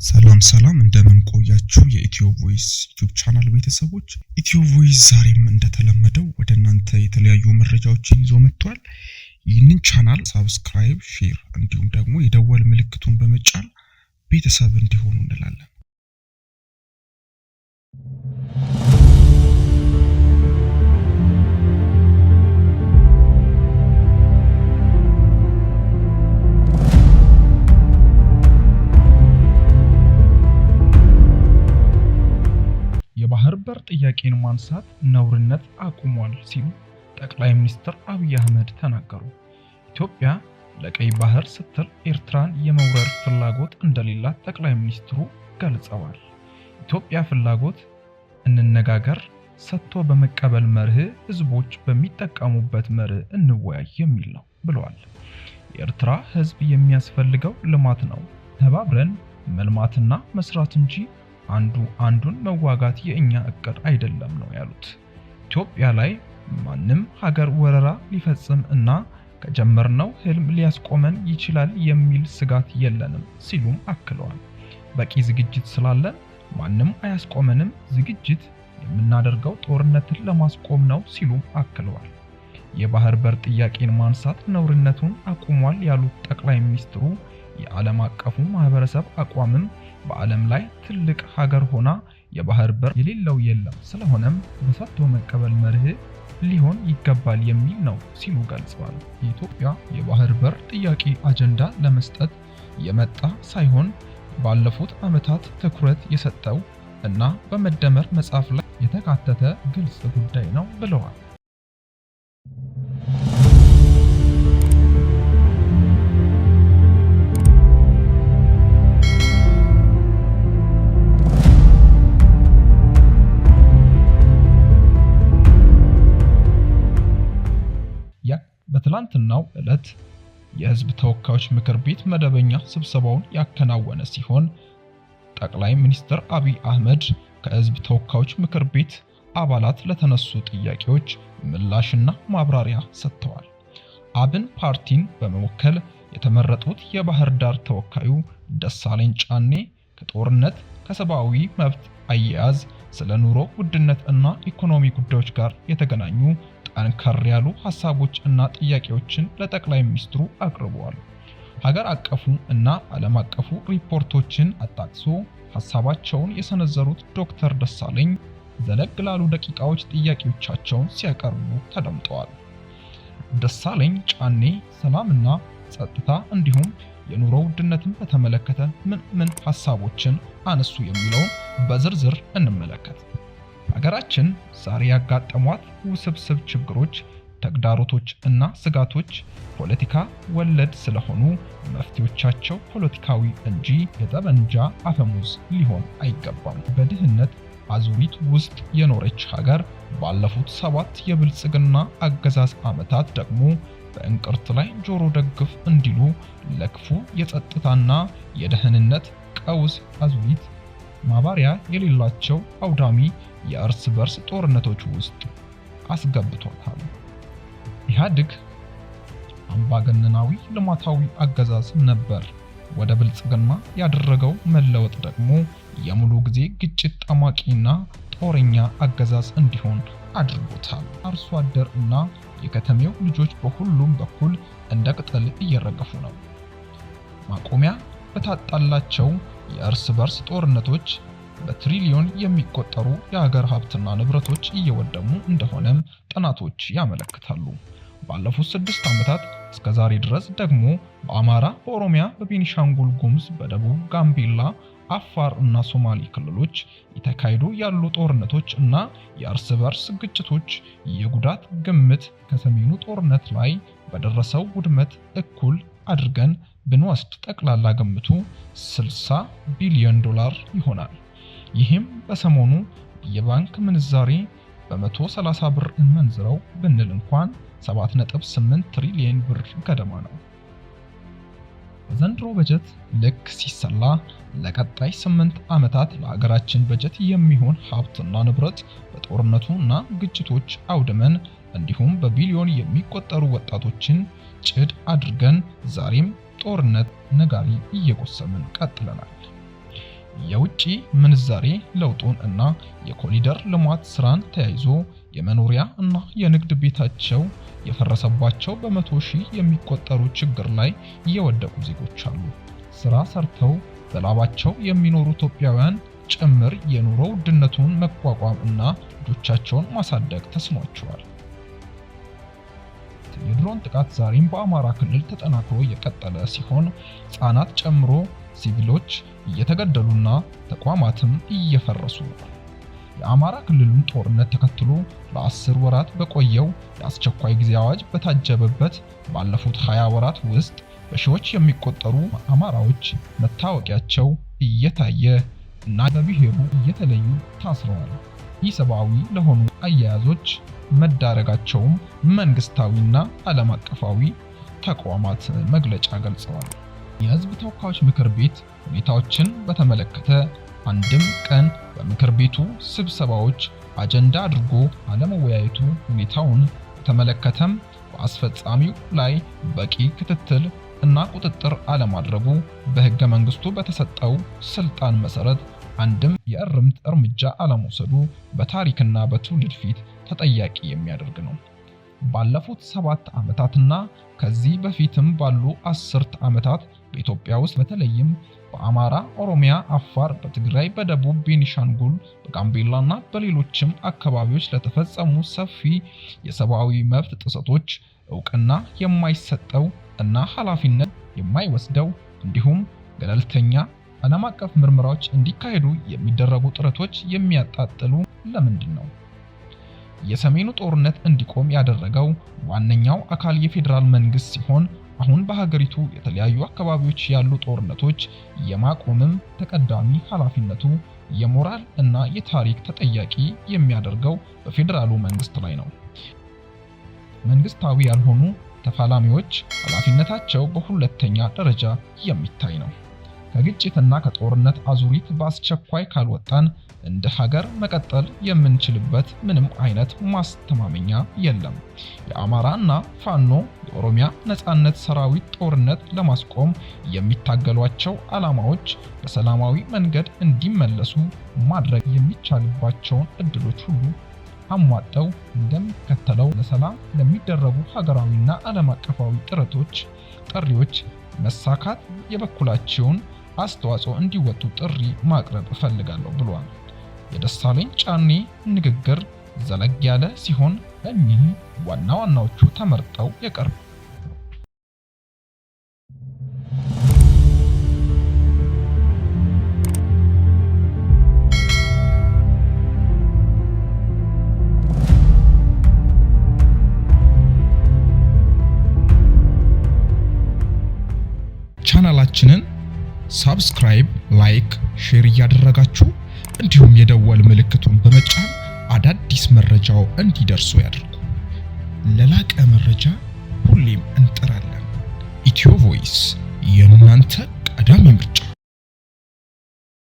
ሰላም እንደምን ቆያችሁ የኢትዮ ቮይስ ዩቲዩብ ቻናል ቤተሰቦች። ኢትዮ ቮይስ ዛሬም እንደተለመደው ወደ እናንተ የተለያዩ መረጃዎችን ይዞ መጥቷል። ይህንን ቻናል ሰብስክራይብ፣ ሼር እንዲሁም ደግሞ የደወል ምልክቱን በመጫን ቤተሰብ እንዲሆኑ እንላለን። የባህር በር ጥያቄን ማንሳት ነውርነት አቁሟል ሲሉ ጠቅላይ ሚኒስትር አብይ አህመድ ተናገሩ። ኢትዮጵያ ለቀይ ባህር ስትል ኤርትራን የመውረር ፍላጎት እንደሌላት ጠቅላይ ሚኒስትሩ ገልጸዋል። ኢትዮጵያ ፍላጎት እንነጋገር፣ ሰጥቶ በመቀበል መርህ፣ ህዝቦች በሚጠቀሙበት መርህ እንወያይ የሚል ነው ብለዋል። የኤርትራ ህዝብ የሚያስፈልገው ልማት ነው፣ ተባብረን መልማትና መስራት እንጂ አንዱን መዋጋት የኛ እቅድ አይደለም ነው ያሉት። ኢትዮጵያ ላይ ማንም ሀገር ወረራ ሊፈጽም እና ከጀመርነው ህልም ሊያስቆመን ይችላል የሚል ስጋት የለንም ሲሉም አክለዋል። በቂ ዝግጅት ስላለን ማንም አያስቆመንም፣ ዝግጅት የምናደርገው ጦርነትን ለማስቆም ነው ሲሉም አክለዋል። የባህር በር ጥያቄን ማንሳት ነውርነቱን አቁሟል ያሉት ጠቅላይ ሚኒስትሩ የዓለም አቀፉ ማህበረሰብ አቋምም በዓለም ላይ ትልቅ ሀገር ሆና የባህር በር የሌለው የለም፣ ስለሆነም በሰጥቶ መቀበል መርህ ሊሆን ይገባል የሚል ነው ሲሉ ገልጸዋል። የኢትዮጵያ የባህር በር ጥያቄ አጀንዳ ለመስጠት የመጣ ሳይሆን ባለፉት ዓመታት ትኩረት የሰጠው እና በመደመር መጽሐፍ ላይ የተካተተ ግልጽ ጉዳይ ነው ብለዋል። በትላንትናው ዕለት የህዝብ ተወካዮች ምክር ቤት መደበኛ ስብሰባውን ያከናወነ ሲሆን ጠቅላይ ሚኒስትር አብይ አህመድ ከህዝብ ተወካዮች ምክር ቤት አባላት ለተነሱ ጥያቄዎች ምላሽና ማብራሪያ ሰጥተዋል። አብን ፓርቲን በመወከል የተመረጡት የባህር ዳር ተወካዩ ደሳለኝ ጫኔ ከጦርነት ከሰብአዊ መብት አያያዝ፣ ስለ ኑሮ ውድነት እና ኢኮኖሚ ጉዳዮች ጋር የተገናኙ ጠንከር ያሉ ሐሳቦች እና ጥያቄዎችን ለጠቅላይ ሚኒስትሩ አቅርበዋል። ሀገር አቀፉ እና ዓለም አቀፉ ሪፖርቶችን አጣቅሶ ሐሳባቸውን የሰነዘሩት ዶክተር ደሳለኝ ዘለግ ላሉ ደቂቃዎች ጥያቄዎቻቸውን ሲያቀርቡ ተደምጠዋል። ደሳለኝ ጫኔ ሰላምና ጸጥታ እንዲሁም የኑሮ ውድነትን በተመለከተ ምን ሐሳቦችን አነሱ የሚለውን በዝርዝር እንመለከት። ሀገራችን ዛሬ ያጋጠሟት ውስብስብ ችግሮች፣ ተግዳሮቶች እና ስጋቶች ፖለቲካ ወለድ ስለሆኑ መፍትሄዎቻቸው ፖለቲካዊ እንጂ የጠመንጃ አፈሙዝ ሊሆን አይገባም። በድህነት አዙሪት ውስጥ የኖረች ሀገር ባለፉት 7 የብልጽግና አገዛዝ ዓመታት ደግሞ በእንቅርት ላይ ጆሮ ደግፍ እንዲሉ ለክፉ የጸጥታና የደህንነት ቀውስ አዙሪት ማባሪያ የሌላቸው አውዳሚ የእርስ በርስ ጦርነቶች ውስጥ አስገብቷታል። ኢህአዴግ አምባገነናዊ ልማታዊ አገዛዝ ነበር። ወደ ብልጽግና ያደረገው መለወጥ ደግሞ የሙሉ ጊዜ ግጭት ጠማቂና ጦረኛ አገዛዝ እንዲሆን አድርጎታል። አርሶ አደር እና የከተሜው ልጆች በሁሉም በኩል እንደ ቅጠል እየረገፉ ነው። ማቆሚያ በታጣላቸው የእርስ በርስ ጦርነቶች በትሪሊዮን የሚቆጠሩ የሀገር ሀብትና ንብረቶች እየወደሙ እንደሆነም ጥናቶች ያመለክታሉ። ባለፉት 6 ዓመታት እስከ ዛሬ ድረስ ደግሞ በአማራ፣ በኦሮሚያ፣ በቤኒሻንጉል ጉሙዝ፣ በደቡብ ጋምቤላ፣ አፋር እና ሶማሌ ክልሎች የተካሄዱ ያሉ ጦርነቶች እና የእርስ በርስ ግጭቶች የጉዳት ግምት ከሰሜኑ ጦርነት ላይ በደረሰው ውድመት እኩል አድርገን ብንወስድ ጠቅላላ ግምቱ $60 ቢሊዮን ይሆናል። ይህም በሰሞኑ የባንክ ምንዛሬ በ130 ብር እንመንዝረው ብንል እንኳን 7.8 ትሪሊዮን ብር ገደማ ነው። በዘንድሮ በጀት ልክ ሲሰላ ለቀጣይ 8 ዓመታት ለሀገራችን በጀት የሚሆን ሀብትና ንብረት በጦርነቱና ግጭቶች አውድመን እንዲሁም በቢሊዮን የሚቆጠሩ ወጣቶችን ጭድ አድርገን ዛሬም ጦርነት ነጋሪ እየጎሰምን ቀጥለናል። የውጪ ምንዛሬ ለውጡን እና የኮሪደር ልማት ስራን ተያይዞ የመኖሪያ እና የንግድ ቤታቸው የፈረሰባቸው በመቶ ሺህ የሚቆጠሩ ችግር ላይ የወደቁ ዜጎች አሉ። ስራ ሰርተው በላባቸው የሚኖሩ ኢትዮጵያውያን ጭምር የኑሮ ውድነቱን መቋቋም እና ልጆቻቸውን ማሳደግ ተስኗቸዋል። የድሮን ጥቃት ዛሬም በአማራ ክልል ተጠናክሮ የቀጠለ ሲሆን ህጻናት ጨምሮ ሲቪሎች እየተገደሉና ተቋማትም እየፈረሱ ነው። የአማራ ክልሉን ጦርነት ተከትሎ ለ10 ወራት በቆየው የአስቸኳይ ጊዜ አዋጅ በታጀበበት ባለፉት 20 ወራት ውስጥ በሺዎች የሚቆጠሩ አማራዎች መታወቂያቸው እየታየ እና በብሔሩ እየተለዩ ታስረዋል። ኢሰብአዊ ለሆኑ አያያዞች መዳረጋቸውም መንግስታዊና ዓለም አቀፋዊ ተቋማት መግለጫ ገልጸዋል። የህዝብ ተወካዮች ምክር ቤት ሁኔታዎችን በተመለከተ አንድም ቀን በምክር ቤቱ ስብሰባዎች አጀንዳ አድርጎ አለመወያየቱ፣ ሁኔታውን በተመለከተም በአስፈጻሚው ላይ በቂ ክትትል እና ቁጥጥር አለማድረጉ በህገ መንግስቱ በተሰጠው ስልጣን መሰረት አንድም የእርምት እርምጃ አለመውሰዱ በታሪክና በትውልድ ፊት ተጠያቂ የሚያደርግ ነው። ባለፉት 7 ዓመታትና ከዚህ በፊትም ባሉ 10 ዓመታት በኢትዮጵያ ውስጥ በተለይም በአማራ፣ ኦሮሚያ፣ አፋር፣ በትግራይ፣ በደቡብ ቤኒሻንጉል፣ በጋምቤላና በሌሎችም አካባቢዎች ለተፈጸሙ ሰፊ የሰብአዊ መብት ጥሰቶች እውቅና የማይሰጠው እና ኃላፊነት የማይወስደው እንዲሁም ገለልተኛ ዓለም አቀፍ ምርመራዎች እንዲካሄዱ የሚደረጉ ጥረቶች የሚያጣጥሉ ለምንድን ነው? የሰሜኑ ጦርነት እንዲቆም ያደረገው ዋነኛው አካል የፌዴራል መንግስት ሲሆን አሁን በሀገሪቱ የተለያዩ አካባቢዎች ያሉ ጦርነቶች የማቆምም ተቀዳሚ ኃላፊነቱ የሞራል እና የታሪክ ተጠያቂ የሚያደርገው በፌዴራሉ መንግስት ላይ ነው። መንግስታዊ ያልሆኑ ተፋላሚዎች ኃላፊነታቸው በሁለተኛ ደረጃ የሚታይ ነው። ከግጭትና ከጦርነት አዙሪት በአስቸኳይ ካልወጣን እንደ ሀገር መቀጠል የምንችልበት ምንም አይነት ማስተማመኛ የለም። የአማራና ፋኖ የኦሮሚያ ነጻነት ሰራዊት ጦርነት ለማስቆም የሚታገሏቸው ዓላማዎች በሰላማዊ መንገድ እንዲመለሱ ማድረግ የሚቻልባቸውን እድሎች ሁሉ አሟጠው እንደሚከተለው ለሰላም ለሚደረጉ ሀገራዊና ዓለም አቀፋዊ ጥሪዎች መሳካት የበኩላቸውን አስተዋጽኦ እንዲወጡ ጥሪ ማቅረብ እፈልጋለሁ ብሏል። የደሳለኝ ጫኔ ንግግር ዘለግ ያለ ሲሆን እኚህ ዋና ዋናዎቹ ተመርጠው የቀርቡ ቻናላችንን ሰብስክራይብ፣ ላይክ፣ ሼር እያደረጋችሁ እንዲሁም የደወል ምልክቱን በመጫን አዳዲስ መረጃው እንዲደርሱ ያድርጉ። ለላቀ መረጃ ሁሌም እንጥራለን። ኢትዮ ቮይስ የእናንተ ቀዳሚ ምርጫ።